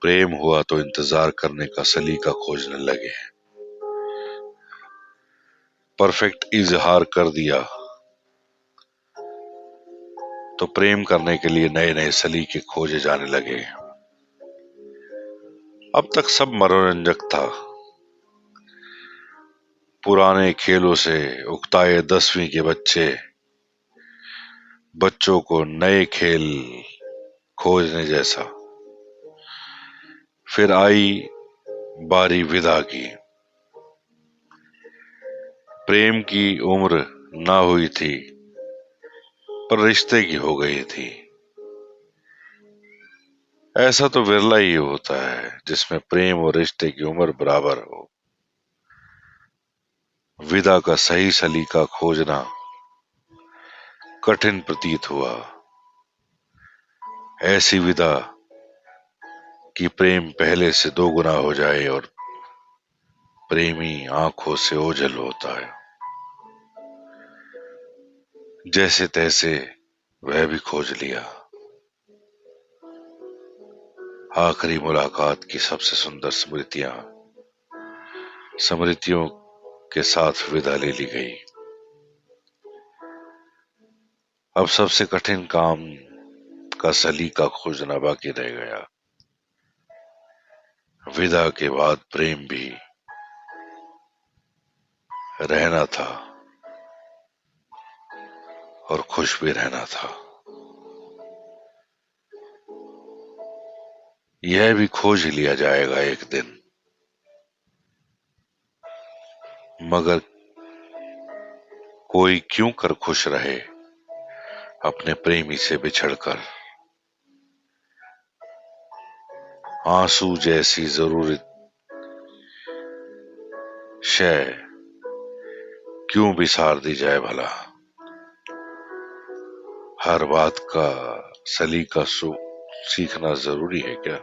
प्रेम हुआ तो इंतजार करने का सलीका खोजने लगे। परफेक्ट इजहार कर दिया तो प्रेम करने के लिए नए नए सलीके खोजे जाने लगे। अब तक सब मनोरंजक था। पुराने खेलों से उकताए 10वीं के बच्चों को नए खेल खोजने जैसा। फिर आई बारी विदा की। प्रेम की उम्र ना हुई थी पर रिश्ते की हो गई थी। ऐसा तो विरला ही होता है जिसमें प्रेम और रिश्ते की उम्र बराबर हो। विदा का सही सलीका खोजना कठिन प्रतीत हुआ। ऐसी विदा कि प्रेम पहले से दोगुना हो जाए और प्रेमी आंखों से ओझल होता है। जैसे तैसे वह भी खोज लिया। आखिरी मुलाकात की सबसे सुंदर स्मृतियों के साथ विदा ले ली गई। अब सबसे कठिन काम का सलीका खोजना बाकी रह गया। विदा के बाद प्रेम भी रहना था और खुश भी रहना था। यह भी खोज लिया जाएगा एक दिन, मगर कोई क्यों कर खुश रहे अपने प्रेमी से बिछड़कर। आंसू जैसी जरूरी शय क्यों बिसार दी जाए भला। हर बात का सलीका सीखना जरूरी है क्या।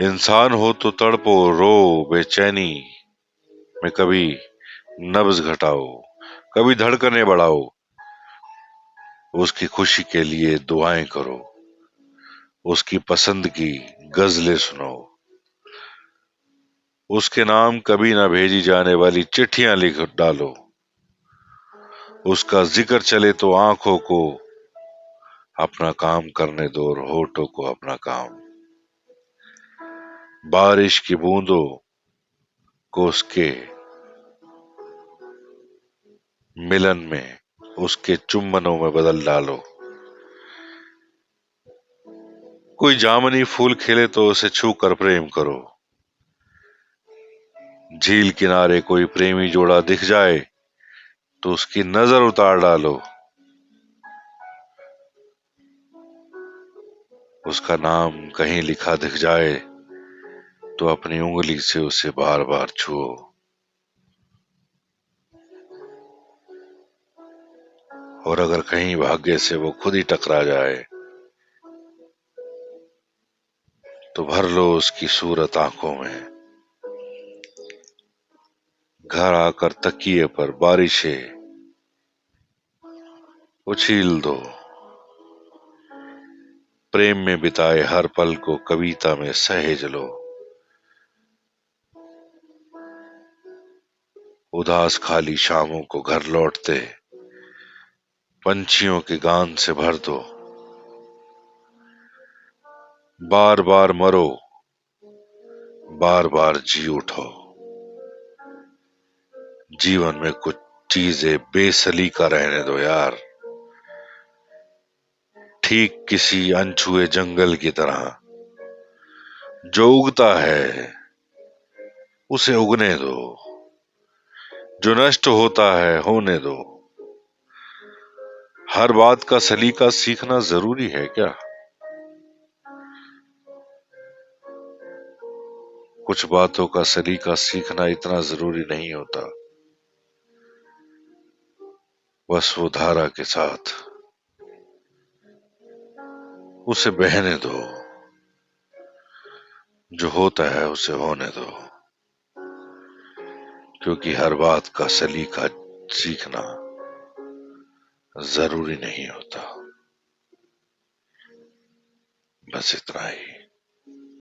इंसान हो तो तड़पो रो बेचैनी में, कभी नब्ज घटाओ कभी धड़कने बढ़ाओ। उसकी खुशी के लिए दुआएं करो, उसकी पसंद की गजलें सुनो, उसके नाम कभी ना भेजी जाने वाली चिट्ठियां लिख डालो। उसका जिक्र चले तो आंखों को अपना काम करने दो और होठों को अपना काम। बारिश की बूंदों को उसके मिलन में, उसके चुम्बनों में बदल डालो। कोई जामनी फूल खिले तो उसे छू कर प्रेम करो। झील किनारे कोई प्रेमी जोड़ा दिख जाए तो उसकी नजर उतार डालो। उसका नाम कहीं लिखा दिख जाए तो अपनी उंगली से उसे बार बार छुओ। और अगर कहीं भाग्य से वो खुद ही टकरा जाए तो भर लो उसकी सूरत आंखों में। घर आकर तकिए पर बारिशें उछील दो। प्रेम में बिताए हर पल को कविता में सहेज लो। उदास खाली शामों को घर लौटते पंछियों के गान से भर दो। बार बार मरो बार बार जी उठो। जीवन में कुछ चीजें बेसलीका रहने दो यार। ठीक किसी अनछुए जंगल की तरह जो उगता है उसे उगने दो, जो नष्ट होता है होने दो। हर बात का सलीका सीखना जरूरी है क्या। कुछ बातों का सलीका सीखना इतना जरूरी नहीं होता। बस वो धारा के साथ उसे बहने दो, जो होता है उसे होने दो। क्योंकि हर बात का सलीका सीखना जरूरी नहीं होता। बस इतना ही।